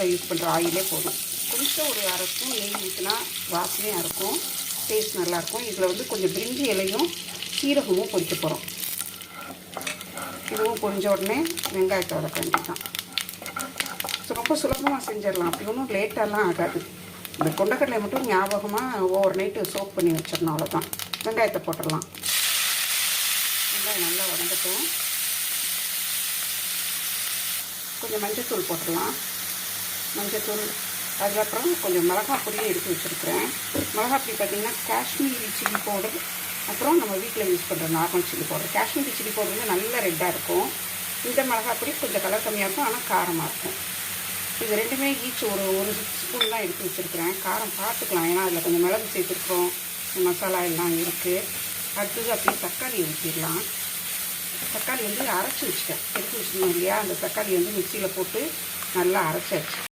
வீட்டில் யூஸ் பண்ணுற ஆயிலே போதும். கொஞ்சம் ஒரு அரை ஸ்பூன் நெய் ஊற்றினா வாசனையாக இருக்கும், டேஸ்ட் நல்லாயிருக்கும். இதில் வந்து கொஞ்சம் பிரிஞ்சி இலையும் சீரகமும் பொரிக்க போகிறோம். இதுவும் பொரிஞ்ச உடனே வெங்காயத்தை வதக்க வேண்டியதான். ரொம்ப சுலபமாக செஞ்சிடலாம், அப்படி ஒன்றும் லேட்டாலாம் ஆகாது. இந்த கொண்டக்கடலை மட்டும் ஞாபகமாக ஓவர் நைட்டு சோப் பண்ணி வச்சிடணும், அவ்வளோதான். வெங்காயத்தை போட்டுடலாம். வெங்காயம் நல்லா வதங்கட்டும். கொஞ்சம் மஞ்சத்தூள் போட்டுடலாம். மஞ்சத்தூள், அதுக்கப்புறம் கொஞ்சம் மிளகாய் பொடியும் எடுத்து வச்சுருக்கிறேன். மிளகாய் பொடி பார்த்திங்கன்னா காஷ்மீரி சில்லி பவுடர், அப்புறம் நம்ம வீட்டில் யூஸ் பண்ணுற normal chilli powder. Kashmiri chilli powder வந்து நல்ல ரெட்டாக இருக்கும். இந்த மிளகாய் பொடி கொஞ்சம் கலர் கம்மியாக இருக்கும், ஆனால் காரமாக இருக்கும். இது ரெண்டுமே ஈச் ஒரு ஸ்பூன் தான் எடுத்து வச்சுருக்கிறேன். காரம் பார்த்துக்கலாம், ஏன்னா அதில் கொஞ்சம் மிளகு சேர்த்துருக்கோம், மசாலா எல்லாம் இருக்குது. அடுத்தது அப்படியே தக்காளி ஊற்றிடலாம். தக்காளி வந்து அரைச்சி வச்சுட்டேன், எடுத்து வச்சுருந்தோம் இல்லையா, அந்த தக்காளி வந்து மிக்சியில் போட்டு நல்லா அரைச்சாச்சு.